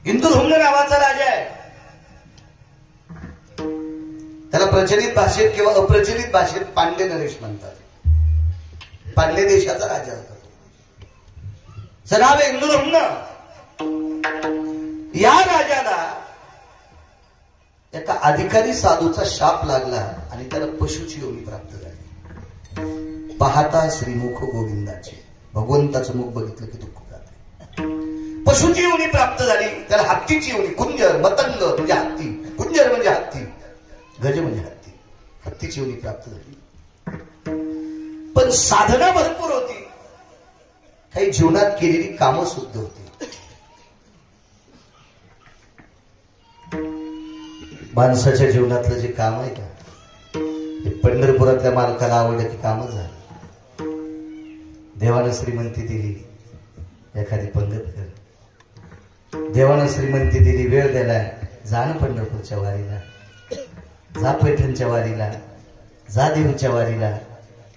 इंदुधुम्न नावाचा राजा आहे. त्याला प्रचलित भाषेत किंवा अप्रचलित भाषेत पांड्य नरेश म्हणतात. पांड्य देशाचा राजा होता. त्याचं नाव आहे इंदुधुम्न. या राजाला एका अधिकारी साधूचा शाप लागला आणि त्याला पशुची योनी प्राप्त झाली. पाहता श्रीमुख गोविंदाचे, भगवंताचं मुख बघितलं की दुःख जाते. पशुची योनी प्राप्त झाली. त्याला हत्तीची योनी, कुंजर, मतंग म्हणजे हत्ती, कुंजर म्हणजे हत्ती, गज म्हणजे हत्ती, हत्तीची योनी प्राप्त झाली. पण साधना भरपूर होती, काही जीवनात केलेली कामं सुद्धा होती. माणसाच्या जीवनातलं जे काम आहे का, ते पंढरपुरातल्या मालकाला आवडलं की कामच झालं. देवानं श्रीमंती दिली, एखादी पंगत कर. देवानं श्रीमंती दिली, वेळ दिलाय, जा ना पंढरपूरच्या वारीला, जा पैठणच्या वारीला, जा देवीच्या वारीला,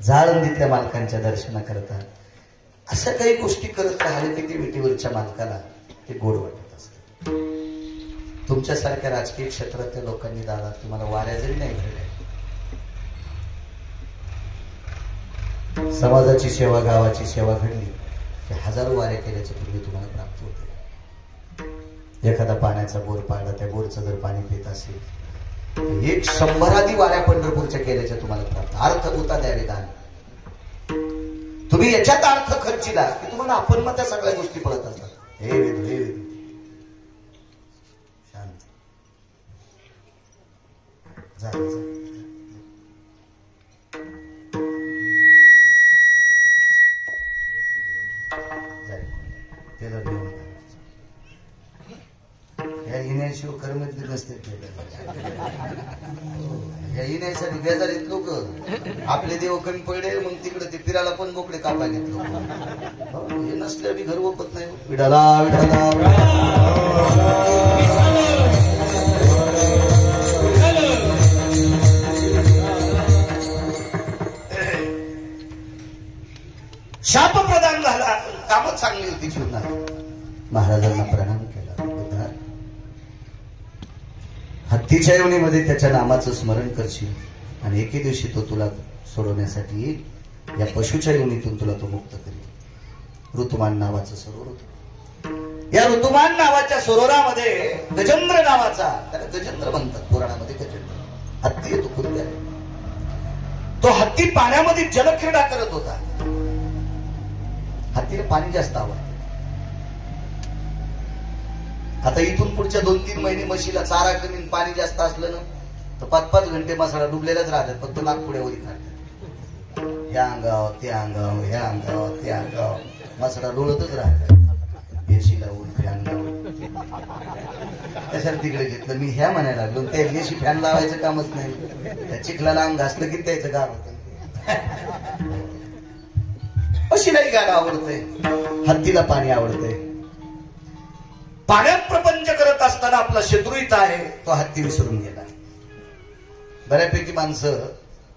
जा आळंदीतल्या मालकांच्या दर्शना करता. अशा काही गोष्टी करत राहिले की ते विटीवरच्या मालकाला ते गोड वाटत असतं. तुमच्यासारख्या राजकीय क्षेत्रातल्या लोकांनी दादा तुम्हाला वाऱ्या जरी नाही घडल्या, समाजाची सेवा, गावाची सेवा घडली की हजारो वाऱ्या केल्याचे पुण्य तुम्हाला प्राप्त होते. एखादा पाण्याचा बोर पाडला, त्या बोरचं जर पाणी पित असेल तर 100 वाऱ्या पंढरपूरच्या केल्याच्या तुम्हाला प्राप्त. अर्थ होता द्यावे दान. तुम्ही याच्यात अर्थ खर्चिला की तुम्हाला आपण मग त्या सगळ्या गोष्टी पडत असतात. हे वेदू, हे वेदू, शांत जा, येण्याशिवाय कर्मच नसते. ह्या येण्यासाठी बेजारीत लोक आपले देव कमी पडले, मग तिकडे ते फिरायला पण बोकडे कापा घेतलो. हे नसल्या घर ओपत नाही. विडाला विडाला शाप प्रदान झाला, कामच चांगली होती जीवनात. महाराजांना प्रणाम केला. हत्तीच्या योनीमध्ये त्याच्या नामाचं स्मरण करशील आणि एके दिवशी तो तुला सोडवण्यासाठी येईल. या पशुच्या योनीतून तुला तो मुक्त करेल. ऋतुमान नावाचं सरोवर होतं. या ऋतुमान नावाच्या सरोवरामध्ये गजेंद्र नावाचा, त्याला गजेंद्र म्हणतात पुराणामध्ये, गजेंद्र हत्ती येतो कुत्र्या. तो हत्ती पाण्यामध्ये जलक्रीडा करत होता. हत्तीला पाणी जास्त आवडतं. आता इथून पुढच्या 2-3 महिने म्हशीला चारा कमी, पाणी जास्त असलं ना तर 5-5 घंटे मसाला डुबलेलाच राहतात. फक्त नागपुड्यावरी खातात. ह्या अंगावर त्या अंगावर, ह्या अंगावर त्या अंगावर मसाला डोळतच राहतात. एसी लावून, फॅन लावून. त्याच्यात तिकडे घेतलं. मी ह्या म्हणायला लागलो, त्या एसी फॅन लावायचं कामच नाही. त्या चिखलाला अंग घासलं की त्याचं गार होतं. म्हशीलाही गार आवडतंय, हत्तीला पाणी आवडतंय. पाण्यात प्रपंच करत असताना आपला शत्रू इथं आहे, तो हत्ती विसरून गेला. बऱ्यापैकी माणसं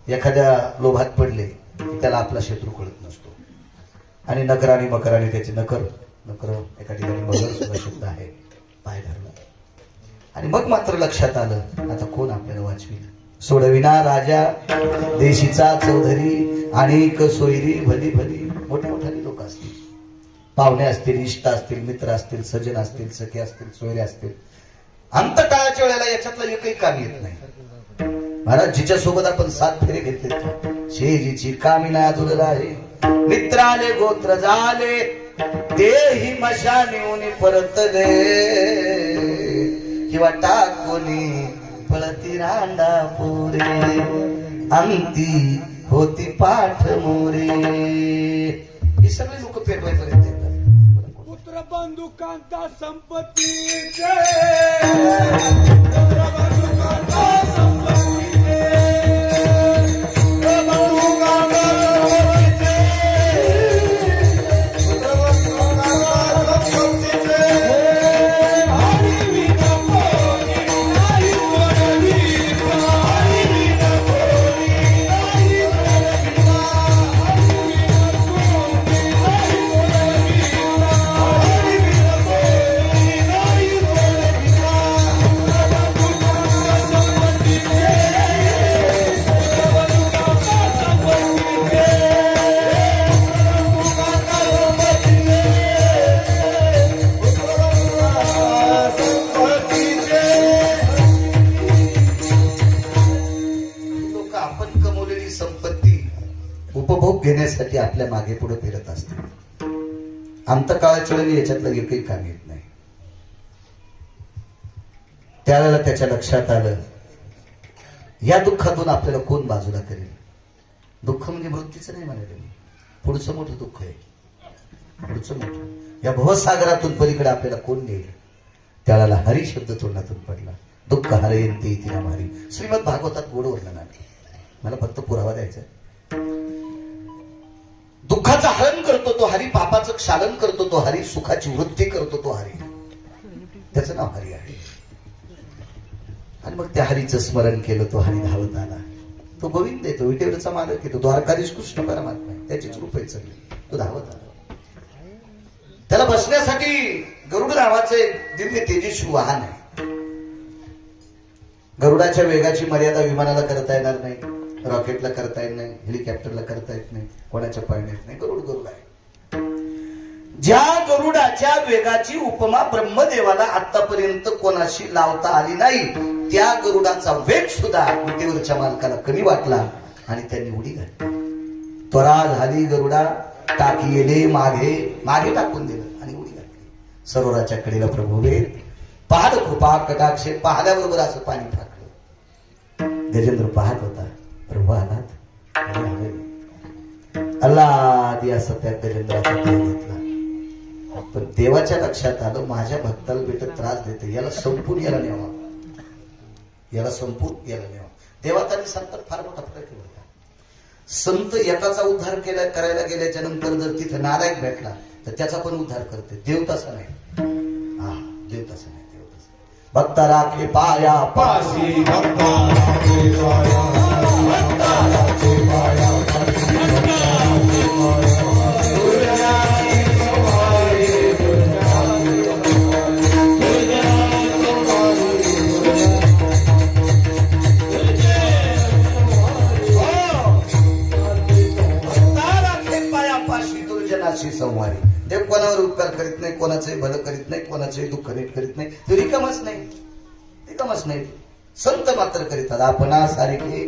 एखाद्या लोभात पडले की त्याला आपला शत्रू कळत नसतो आणि नकराने मकराने त्याचे नकर एका ठिकाणी मगर सुद्धा शब्द आहे, पाय धरला. आणि मग मात्र लक्षात आलं, आता कोण आपल्याला वाचविल. सोडविना राजा देशीचा चौधरी, अनेक सोयरी भली भली. मोठमोठाली लोक असतील, पाहुणे असतील, इष्ट असतील, मित्र असतील, सजन असतील, सखे असतील, सोयरे असतील. अंतकाळाच्या वेळेला याच्यातलं एकही काम येत नाही. महाराज जिच्या सोबत आपण 7 फेरे घेतले, शेजीची कामिना जुळला आहे. मित्राले गोत्र झाले, तेही मशानी परतले, किंवा टाकोनी पळती रांडा पोरे, अंती होती पाठ मोरे. हे सगळे लोक पेटवायपर्यंत येतात. पुत्र बंधू कांता संपत्तीचे, बघण्यासाठी आपल्या मागे पुढे फिरत असते. अंतकाळाच्या वेळी याच्यातलं एकही काम येत नाही. त्यावेळेला त्याच्या लक्षात आलं, या दुःखातून आपल्याला कोण बाजूला करेल. दुःख म्हणजे मृत्यूचं नाही म्हणाले मी, पुढचं मोठं दुःख आहे. पुढचं मोठं या भवसागरातून पलीकडे आपल्याला कोण नेईल. त्याला हरी शब्द तोंडातून पडला. दुःख हरयंते इति नाम हरी. श्रीमद भागवतात गोड वर्णन आहे. मला फक्त पुरावा द्यायचा. दुःखाचं हरण करतो तो हरी, पापाचं क्षालन करतो तो हरी, सुखाची वृत्ती करतो तो हरी. त्याचं नाव हरी आहे. आणि मग त्या हरीचं स्मरण केलं. तो हरी धावत आला. तो गोविंद आहे, तो विटेवरचा मालक आहे, तो द्वारकाधीश कृष्ण परमात्मा आहे. त्याचीच रूप आहे सगळी. तो धावत आला. त्याला बसण्यासाठी गरुड नावाचे दिव्य तेजस्वी वाहन आहे. गरुडाच्या वेगाची मर्यादा विमानाला करता येणार नाही, रॉकेटला करता येत नाही, हेलिकॉप्टरला करता येत नाही, कोणाच्या पाळण्यात नाही. गरुड गरुड आहे. ज्या गरुडाच्या वेगाची उपमा ब्रह्मदेवाला आतापर्यंत कोणाशी लावता आली नाही, त्या गरुडाचा वेग सुद्धा विटेवरच्या मालकाला कमी वाटला आणि त्यांनी उडी घातली. त्वरा झाली गरुडा, टाकी येले मागे मागे टाकून दिलं आणि उडी घातली. सरोवराच्या कडेला प्रभू वेद पाहत कृपा कटाक्षे. पाहल्याबरोबर असं पाणी टाकलं. गजेंद्र पाहत होता. प्रभू आलात. अल्ला दिया सत्यात गजेंद्राचा देव घेतला. पण देवाच्या लक्षात आलं, माझ्या भक्ताला बेट त्रास देते, याला संपून याला न्यावा, याला संपून याला न्यावा. देवात आणि संतात फार मोठा फरक आहे. संत एकाचा उद्धार करायला गेल्याच्या नंतर जर तिथे नारायण भेटला तर त्याचा पण उद्धार करते. देव तसा नाही. हा, देव तसा नाही. देव तसा भक्ता राखे पाया पाशी, भक्ता राखे पाया, भक्ता राखे पाया, संवारी. देव कोणावर उपकार करीत नाही, कोणाचंही भलं करीत नाही, कोणाचंही दुःख नीट करीत नाही. तो रिकामच नाही, रिकामच नाही. संत मात्र करीतात. आपणा सारखे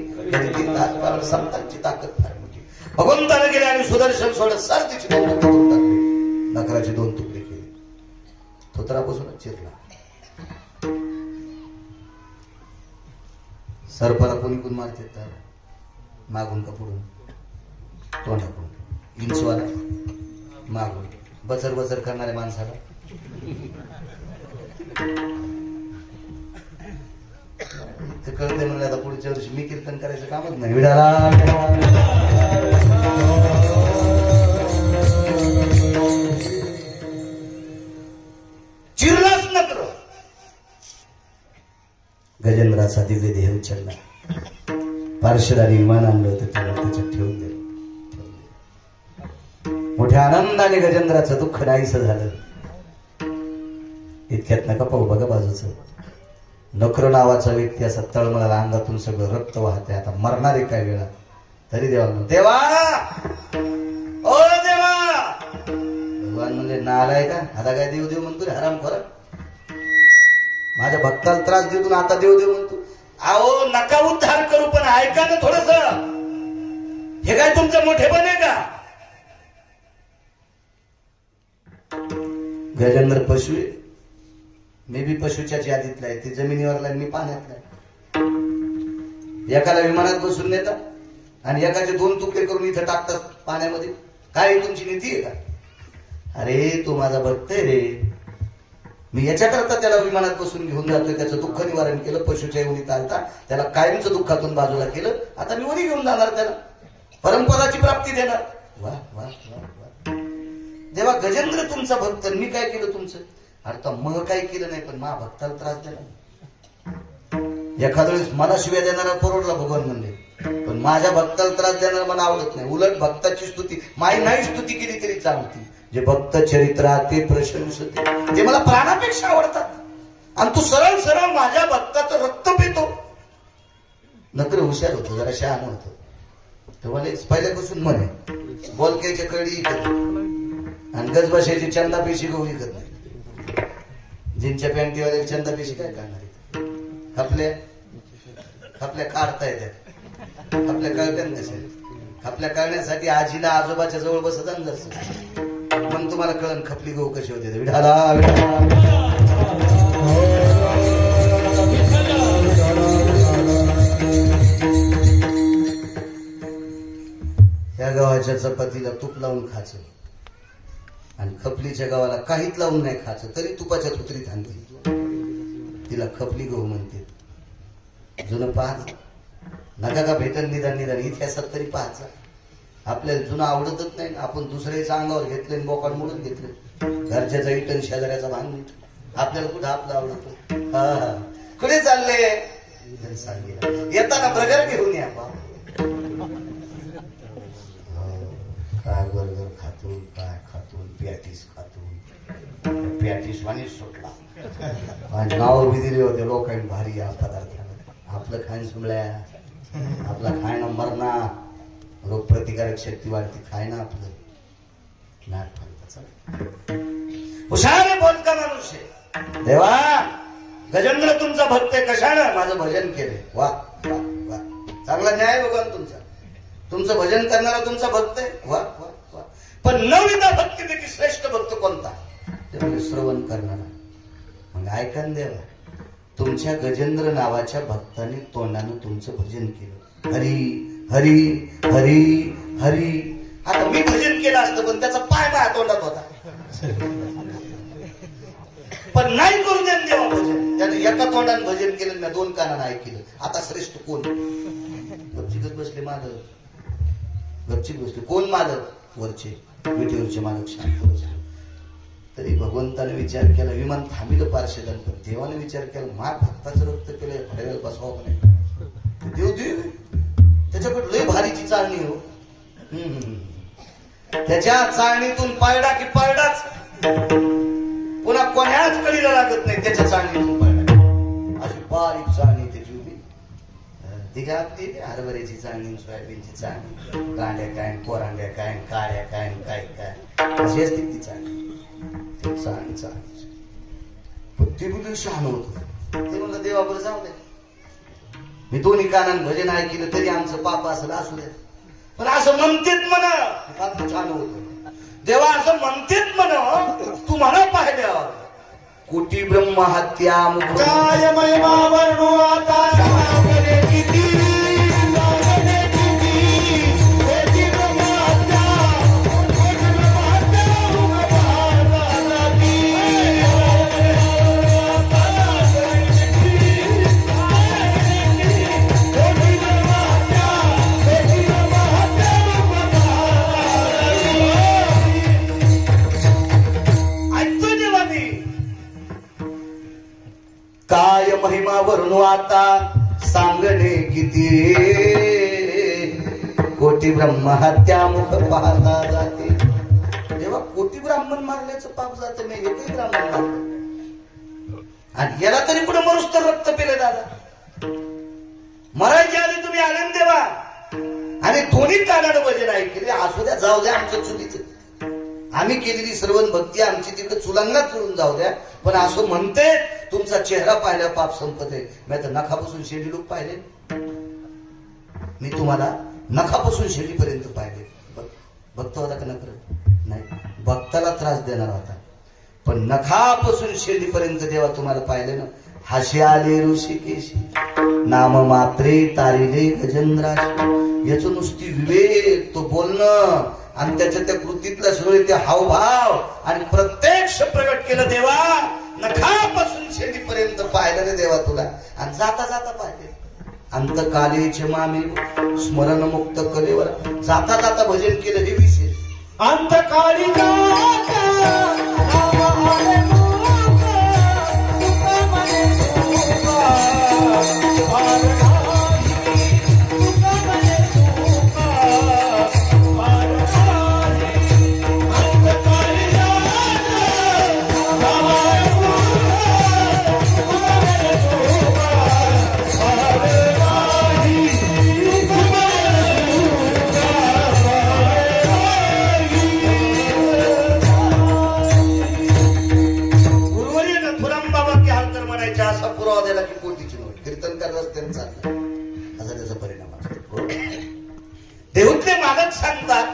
संतांची ताकद फार मोठी. भगवंताने गेले आणि सुदर्शन सोडत सारथीची 2 तुकडे करून टाकले. नखराचे 2 तुकडे केले. थोतरापासूनच चिरला. सर्पाला कोणी कोण मारते तर मागून का पुढून, तोंडाकडून. इंचवाला मागून, बचर बचर करणाऱ्या माणसाला ते कळते म्हणलं. आता पुढच्या वर्षी मी कीर्तन करायचं कामच नाही. विडाला चिरलाच नकर. गजेंद्राचा दिव्य देह उचलला. पार्श्वदारी विमान आणलं होतं, त्याच्यात ठेवून दिलं. मोठ्या आनंदाने गजेंद्राचं दुःख नाहीसं झालं. इतक्यात नका पाहू बघा बाजूचं. नखर नावाचा व्यक्ती असा तळमळाला, अंगातून सगळं रक्त वाहते. आता मरणारे काय वेळा तरी देवा देवा ओ देवा. भगवान म्हणजे नालाय का? आता काय देव देव म्हणतो रे हराम खोरा. माझ्या भक्ताला त्रास देऊन आता देव देव म्हणतो. अहो नका उद्धार करू, पण ऐका ना थोडस. हे काय तुमचं मोठेपण आहे का? गजेंद्र पशु आहे. मी बी पशुच्या यादीतला आहे. ते जमिनीवरला, मी पाण्यातला. एकाला विमानात बसून नेतात आणि एकाचे 2 तुकडे करून इथं टाकतात पाण्यामध्ये. काय तुमची नीती आहे का? अरे तो माझा भक्त आहे रे. मी याच्याकरता त्याला विमानात बसून घेऊन जातोय. त्याचं दुःख निवारण केलं. पशुच्या योनीत आलता, त्याला कायमचं दुःखातून बाजूला केलं. आता मी वरी घेऊन जाणार, त्याला परमपदाची प्राप्ती देणार. वा वा वा वा. जेव्हा गजेंद्र तुमचा भक्त, मी काय केलं तुमचं? अरे मग काही केलं नाही, पण मा भक्ताला त्रास दिला. एखाद्या वेळेस मला शिव्या देणारा परवडला भगवान म्हणले, पण माझ्या भक्ताला त्रास देणारा मला आवडत नाही. उलट भक्ताची स्तुती, माई नाही स्तुती केली तरी चालती. जे भक्त चरित्रा ते प्रशंसते, ते मला प्राणापेक्षा आवडतात. आणि तू सरळ सरळ माझ्या भक्ताचं रक्त पितो. नकर हुशार होतो, जरा शहाण होतो. तेव्हा पहिल्यापासून म्हणे बोलक्याच्या कळी आणि गजबशाची चंदा पेशी गहू विकत नाही. जिनच्या पॅन्टीवाले चंदा पेशी काय करणार? आपल्या काढता येतात, आपल्या कळत्या कशा आपल्या कळण्यासाठी आजीला आजोबाच्या जवळ बसत मग तुम्हाला कळण खपली गहू कशी होते. विठाला विठाला या गावाच्या चपातीला तूप लावून खायचं आणि खपलीच्या गावाला काहीच लावून नाही खायचं तरी तुपाच्या तुतरीत आणते. तिला खपली गहू म्हणते. जुनं पाहायचं नका का भेटल निदान निदान इतिहासात तरी पाहायचं. आपल्याला जुनं आवडतच नाही. आपण दुसऱ्याच्या अंगावर घेतले बोकाड मोडून घेतले. घरच्याचा इटन शेजाऱ्याचा भांग आपल्याला कुठं आपलं आवडतं. कुठे चालले येताना प्रगर घेऊन या. काय बर्गर खातून काय खातून पॅटीस खातून पॅटीस वाणी सुटला आणि नाव बी दिले होते लोकांनी भारी या पदार्थाला. आपलं खाण सुमळ्या आपला खायना मरणा रोग प्रतिकारक शक्ती वाढते. खायना आपलं नाट हुशार बोलका माणूस आहे. देवा गजेंद्र तुमचा भक्त आहे कशानं माझं भजन केले. वा वा वा चांगला न्याय बघा तुमचा. तुमचं भजन करणारा तुमचा भक्त आहे. वा वा वा. पण नवविधा भक्तीपैकी श्रेष्ठ भक्त कोणता ते म्हणजे श्रवण करणारा. मग ऐकन देवा तुमच्या गजेंद्र नावाच्या भक्ताने तोंडानं तुमचं भजन केलं. हरी हरी हरी हरी. आता मी भजन केलं असतं पण त्याचा पाय माझ्या तोंडात होता. पण नाही करू दे देवा भजन. त्याने एका तोंडाने भजन केलं ना दोन कानानं ऐकलं. आता श्रेष्ठ कोण. गपचिकच बसले मालक. गपचिक बसले कोण मालक वरचे विटेवरचे मालक शांत बसले. तरी भगवंताने विचार केला विमान थांबिलं पार्श्वदान. पण देवाने विचार केला मा भक्ताचं रक्त केलं फळेल बसवावं नाही. देव देव त्याच्याकडे लय भारीची चालणी हो. त्याच्या चाळणीतून पारडा की पारडाच. पुन्हा कोणाच कडीला लागत नाही त्याच्या चाळणीतून पारडा. अशी बारीक चाळणी त्याची उभी. तिघा हरभऱ्याची चाळणी सोयाबीनची चाळणी कांड्या काय कोरांड्या काय काळ्या काय काय काय अशी असते ती चाळणी. ते चाळणी चाळणी पण ते बिलकुल शहाण होत. ते म्हणलं देवावर जाऊ दे मी दोन्ही कानान भजन ऐकलं तरी आमचं पाप असलं असू दे. पण असं म्हणतेत म्हणा फार छान होत. देवा असं म्हणतेत म्हणा तुम्हाला पाहिल्यावर कोटी ब्रह्म हत्या काय महिमा वर्णू आता किती काय महिमा वर्णू आता सांगणे किती. कोटी ब्रह्म हत्या मुख पाहता जाते. तेव्हा कोटी ब्राह्मण मारल्याचं पाप जातं नाही. एकही ब्राह्मण मारलं आणि याला तरी पुढे मरुस तर रक्त पेले दादा. मरायच्या आधी तुम्ही आनंद देवा आणि दोन्ही कानानं भजन ऐकले. असू द्या जाऊ द्या आमचं चुकीचं. आम्ही केलेली श्रवण भक्ती आमची तिकडे चुलांगात चुळून जाऊ द्या. पण असं म्हणते तुमचा चेहरा पाहिला पाप संपत आहे. मी तर नखापासून शेंडी लोक पाहिले. मी तुम्हाला नखापासून शेंडीपर्यंत पाहिले. भक्त होता का नकर नाही. भक्ताला त्रास देणार होता. पण नखापासून शेंडीपर्यंत देवा तुम्हाला पाहिले ना. हाशी आले ऋषिकेशी नाम मात्रे तारिले गजेंद्राशी. याच नुसती विवेक तो बोलणं आणि त्याच्या त्या कृतीतल्या सगळे ते हावभाव आणि प्रत्यक्ष प्रगट केलं देवा. नखापासून शेंडीपर्यंत पाहिलं रे देवा तुला. आणि जाता जाता पाहिले अंतकालेचे मामे स्मरणमुक्त कलेवर जाता जाता भजन केलं. हे विशेष अंतकाली देऊतले मागा महाराज सांगतात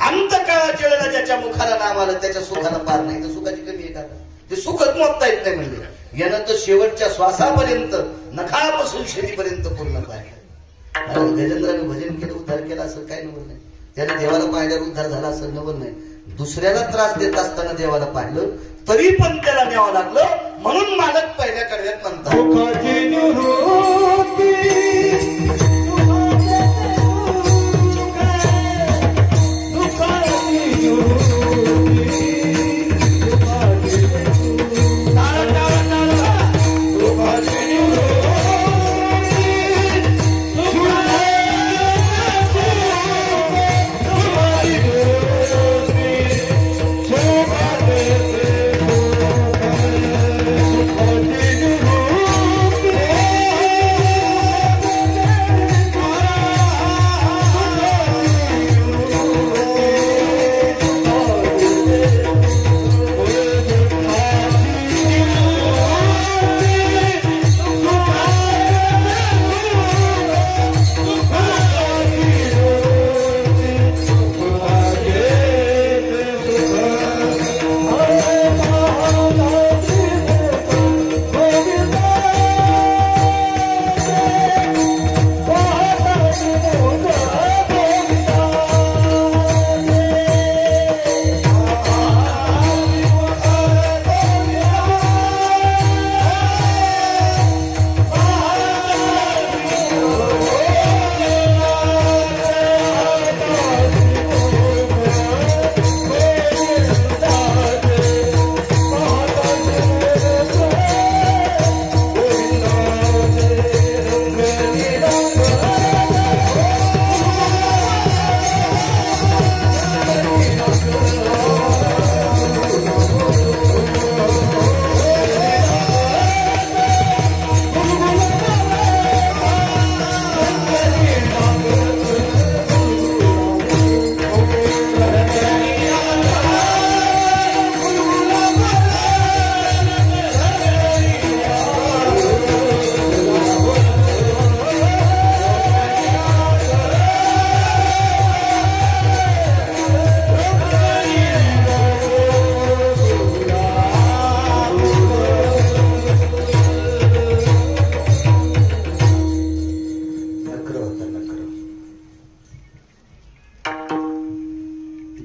अंतकाळाच्या वेळेला ज्याच्या मुखाला नाम आलं त्याच्या सुखाला पार नाही. तर सुखाची कमी आहे का? ते सुखच मोजता येत नाही म्हणजे यानं तर शेवटच्या श्वासापर्यंत नखापासून शेतीपर्यंत पूर्ण पाहिलं. गजेंद्राने भजन केलं उद्धार केला असं काही नवल नाही. त्याने देवाला पाहिल्यावर उद्धार झाला असं नवल नाही. दुसऱ्याला त्रास देत असताना देवाला पाहिलं तरी पण त्याला न्यावं लागलं. म्हणून मालक पहिल्या कडव्यात म्हणतात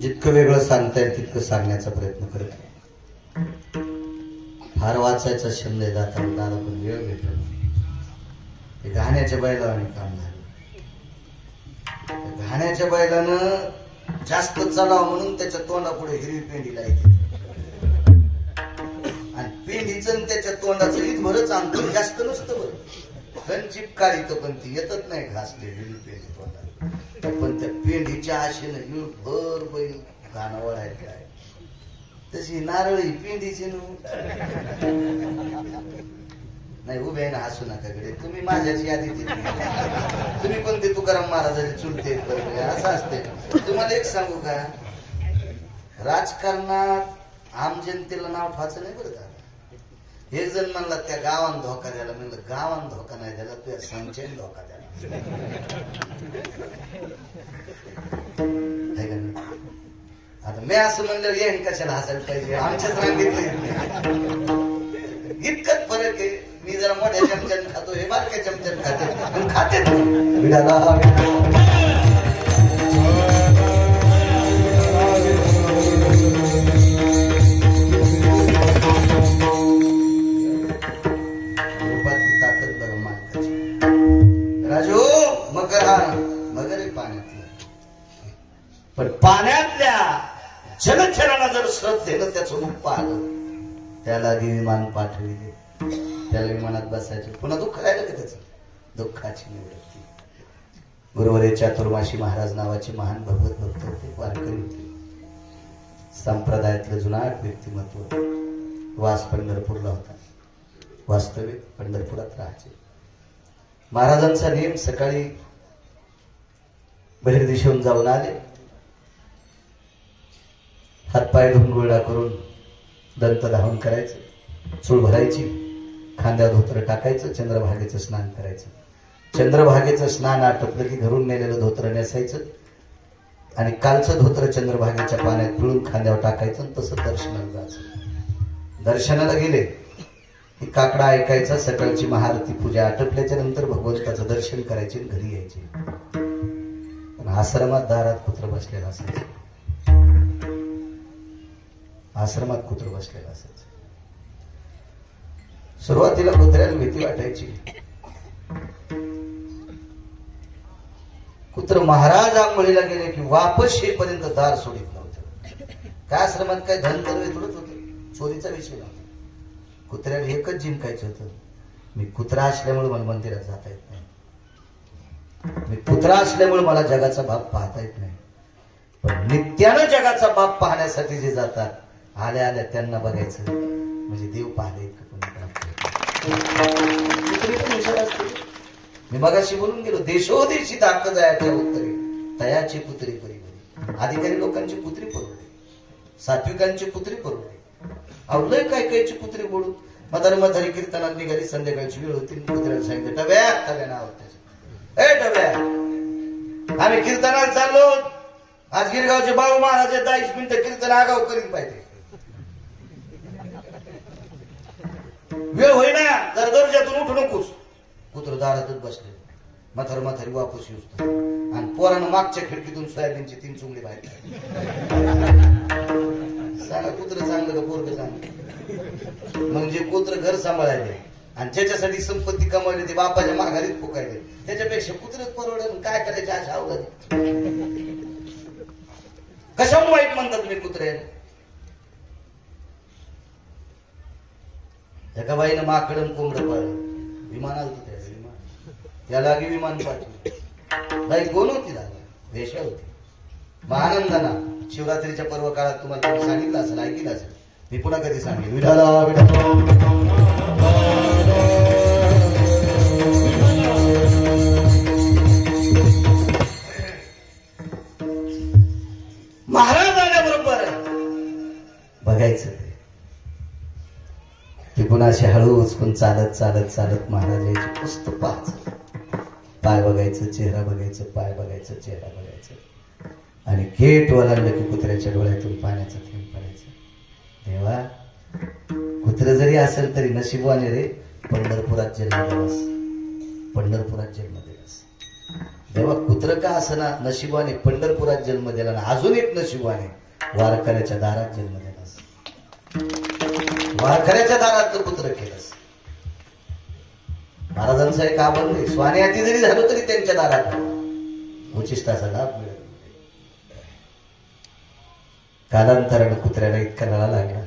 जितकं वेगळं सांगता येईल तितकं सांगण्याचा प्रयत्न करत. फार वाचायचा छंद आहे दाताला पण वेळ भेटला. घाण्याच्या बैलाने काम झालं. घाण्याच्या बैलानं जास्त चालावं म्हणून त्याच्या तोंडापुढे हिरवी पेंडी लायची आणि पेंडीचं त्याच्या तोंडाचं ईद भरच अंतर जास्त नसतं बरं. गंजीप काढित पण ती येतच नाही घासले हिरवी पेंडी तोंडात. पण त्या पेंडीच्या आशेनं हिळ भर बैल गाणं वळायचं आहे. तशी नारळी पेंडीची नाही उभे आहे ना हसू नका कडे. तुम्ही माझ्याची यादी दिली. तुम्ही कोणते तुकाराम महाराजांचे चुलते असं असते. तुम्हाला एक सांगू का राजकारणात आम जनतेला नाव ठेवायचं नाही बरं का. एक जण म्हणला त्या गावान धोका द्यायला. म्हणलं गावान धोका नाही द्यायला तुझ्या संचयन धोका द्यायला. आता मी असं म्हणलं येईन कशाला हसायला पाहिजे. आमच्याच रांगेतलं इतकंच फरक आहे. मी जरा मोठ्या चमच्यान खातो हे बारक्या चमच्यान खाते खाते ताकद बरं माणसाची. राजू मकर हा मगर आहे पाण्यातलं. पण पाण्यातल्या जलचराला जर श्रद्धेनं त्याचं रूप पाहिलं त्याला विमान पाठविले. त्याला विमानात बसायचे. पुन्हा दुःख राहिलं का त्याचं दुःखाची निवृत्ती. गुरुवरे चातुर्माशी महाराज नावाचे महान भगवत भक्त होते. वारकरी होते. संप्रदायातलं जुनाट व्यक्तिमत्व. वास पंढरपूरला होता. वास्तविक पंढरपुरात राहायचे. महाराजांचा नेम सकाळी बहिर्दिशेहून जाऊन आले. हातपाय धुवून गुळडा करून दंत धावून करायचं. चूळ भरायची. खांद्यावर धोतर टाकायचं. चंद्रभागेचं स्नान करायचं. चंद्रभागेचं स्नान आटपलं की घरून नेलेलं धोतर नेसायचं. आणि कालचं धोत्र चंद्रभागेच्या पाण्यात पिळून खांद्यावर टाकायचं आणि तसं दर्शनाला जायचं. दर्शनाला गेले की काकडा ऐकायचा, सकाळची महाआरती पूजा आटपल्याच्या नंतर भगवंताचं दर्शन करायचे आणि घरी यायचे. पण आश्रमात दारात कुत्र बसलेला असायचं. आश्रमात कुत्र बसलेला असायचं. सुरुवातीला कुत्र्याला भीती वाटायची. कुत्र महाराज आंघोळीला गेले की वापस येईपर्यंत दार सोडित नव्हतं. काय आश्रमात काय धन करवे थोडंच होते, चोरीचा विषय नव्हता. कुत्र्याला एकच जिंकायचं होतं, मी कुत्रा असल्यामुळे मला मंदिरात जाता येत नाही, मी कुत्रा असल्यामुळे मला जगाचा बाप पाहता येत नाही. पण नित्यानं जगाचा बाप पाहण्यासाठी जे जातात, आल्या आल्या त्यांना बघायचं म्हणजे देव पाहले इतकं कुत्री पण हुशार असते. मी मगाशी बोलून गेलो, देशोदेशी दाखल जायच्या उत्तरे तयाची कुत्री परी. अधिकारी लोकांची कुत्री परवडे, सात्विकांची कुत्री परवडे. अवलय काय कायची कुत्री बोलून म्हातारी कीर्तनात निघाली. संध्याकाळची वेळ होती, कुत्र्याला सांगितलं डब्या नाव त्याचं, ए डब्या आम्ही कीर्तनात चाललो, आज गिरगावचे बाळू महाराज 10 मिनिटं कीर्तन आगाव करीत पाहिजे, वेळ होईना, जर दर्जातून उठू नकोस. कुत्र दारातच बसले. म्हातारी वापस येऊस आणि पोरानं मागच्या खिडकीतून सोयाबीनची 3 चुंगडी बाहेर. सांगा कुत्र चांगलं का पोरग चांगलं? म्हणजे कुत्र घर सांभाळायले आणि ज्याच्यासाठी संपत्ती कमावली ते बापाच्या माघारीत फुकायले, त्याच्यापेक्षा कुत्रच परवडेल. काय करायचे अशा अवघड? कशाहून वाईट म्हणता तुम्ही कुत्र्याला? एका बाईनं माकडं कोंबडं पाळलं, विमानात होतं त्याला लागी विमान पाठवलं. बाई कोण होती? दादा वेश्या होती. मग आनंदाना शिवरात्रीच्या पर्व काळात तुम्हाला सांगितलं असेल, ऐकलं असेल, मी पुन्हा कधी सांगेन, विठाला महाराज आल्याबरोबर बघायचं ते पुन्हा असे हळू उचकून चालत चालत चालत महाराज यायचे. पुस्त पाहायचं, पाय बघायचं, चेहरा बघायचं, पाय बघायचं, चेहरा बघायचं. आणि गेट ओलांडलं की कुत्र्याच्या डोळ्यातून पाण्याचा थेंब पडायचं. देवा, कुत्र जरी असेल तरी नशिबवाने रे, पंढरपुरात जन्म दिलास, पंढरपुरात जन्म दिलास. देवा, कुत्र का असना नशिबाने पंढरपुरात जन्म दिला ना, अजून एक नशिबाने वारकऱ्याच्या दारात जन्म दिलास. वारकऱ्याच्या दारात कुत्र केलंस. महाराजांचा एक आबंध आहे, स्वान्याती जरी झालो तरी त्यांच्या दारात उचिष्टाचा लाभ मिळेल. कालांतरानं कुत्र्याला इतका लळा लागला.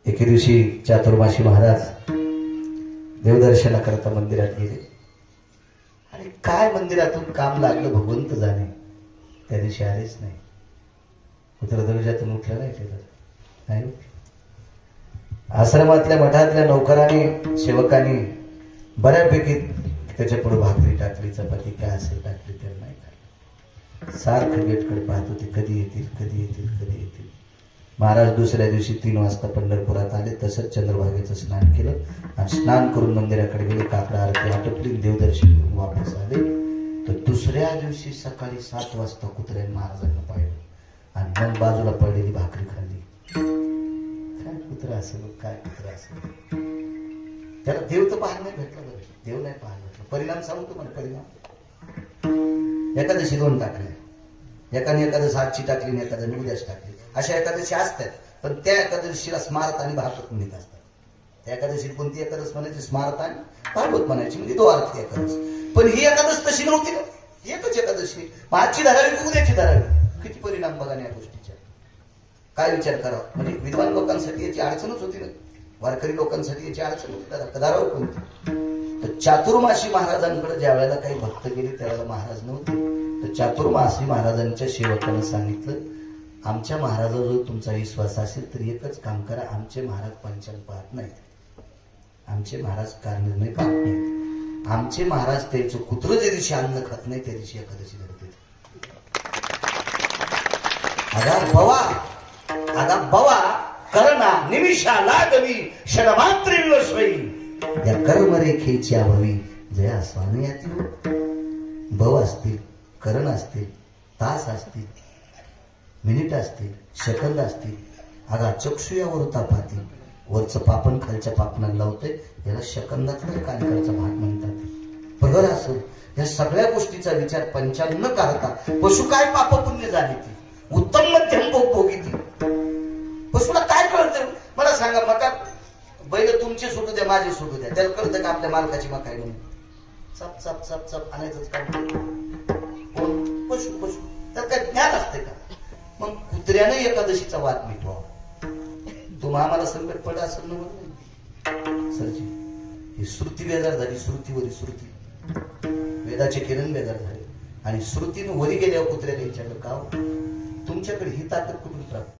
एके दिवशी चातुर्माशी महाराज देवदर्शना करता मंदिरात गेले आणि काय मंदिरातून काम लागलं भगवंत जाणे, त्या दिवशी आलेच नाही. कुत्र दर्जातून उठलं नाही. आश्रमातल्या मठातल्या नौकरांनी सेवकांनी बऱ्यापैकी त्याच्या पुढे भाकरी टाकली, चपाती काय असेल टाकली, तर नाही खाल्लं. सारखं गेटकडे पाहत होते, कधी येतील कधी येतील कधी येतील. महाराज दुसऱ्या दिवशी 3 वाजता पंढरपुरात आले. तसंच चंद्रभागेचं स्नान केलं आणि स्नान करून मंदिराकडे गेले. काकडा आरती आटपली, देवदर्शन घेऊन वापस आले. तर दुसऱ्या दिवशी सकाळी 7 वाजता कुत्र्याने महाराजांना पाहिलं आणि मग बाजूला पडलेली भाकरी खाल्ली. काय कुत्र असेल, काय कुत्र असेल? त्याला देव तर पाहायला नाही भेटला. बरं, देव नाही पाहायला भेटला. परिणाम सांगतो मला. परिणाम एकादशी 2 टाकल्या, एकाने एकादशी आजची टाकली आणि एखाद्याने उद्याच टाकली. अशा एकादशी असतात, पण त्या एकादशीला स्मार्त आणि भागवत म्हणत असतात. त्या एकादशी कोणती एकादश म्हणायची? स्मार्त आणि भागवत म्हणायची, म्हणजे 2 अर्थी एकादशी. पण ही एकादश तशी नव्हती ना, एकच एकादशी. आजची धरावी की उद्याची धरावी? किती परिणाम बघा या गोष्टीच्या. काय विचार करावा? म्हणजे विद्वान लोकांसाठी याची अडचणच होती ना, वारकरी लोकांसाठी याची अडचण होती. धरावं कोणती? तर चातुर्मासी महाराजांकडे ज्या वेळेला काही भक्त गेले त्यावेळेला महाराज नव्हते. तर चातुर्मासी महाराजांच्या सेवकांना सांगितलं, आमच्या महाराजाजवळ तुमचा विश्वास असेल तर एकच काम करा, आमचे महाराज पंचांग पाहत नाहीत, आमचे महाराज कारनिर्णय पाहत नाहीत, आमचे महाराज त्याचं कुत्र ज्या दिवशी अन्न खात नाही त्या दिवशी एकादशी धरते. आगा बवा करणा निमिषा लागवी क्षणमात्रेव स्वयी या कर्मरेखेच्या भवी जया स्वामी यातील. भव असतील, करण असतील, तास असतील, मिनिट असतील, सेकंद असतील. अगा चक्षुयावर तापातील वरचं पापण खालच्या पापणाला लावतंय, याला सेकंदातला कालिकाचा भाग म्हणतात. प्रहर असेल, या सगळ्या गोष्टीचा विचार पंचांग न करता पशु काय पाप पुण्य झाली ती, उत्तम मध्यम भोगी ती. पशुला काय कळतं मला सांगा. मका बैल तुमची सुटू द्या, माझी सुटू द्या, त्याला कळतं का आपल्या मालकाची मका आहे म्हणून? चप चप चप चप आणायचंच काम. कोण? पशु. पशु त्याला काय ज्ञान असते का? मग कुत्र्यानं एकादशीचा वाद मिटवा. तुम्हा आम्हाला संकट पडलं असं नव्हतं सरजी. ही श्रुती बेजार झाली, श्रुतीवरी श्रुती. वेदाचे किरण बेजार झाले आणि श्रुतीनं वरी गेल्यावर कुत्र्याला विचारलं का तुमच्याकडे ही ताकद कुठून प्राप्त?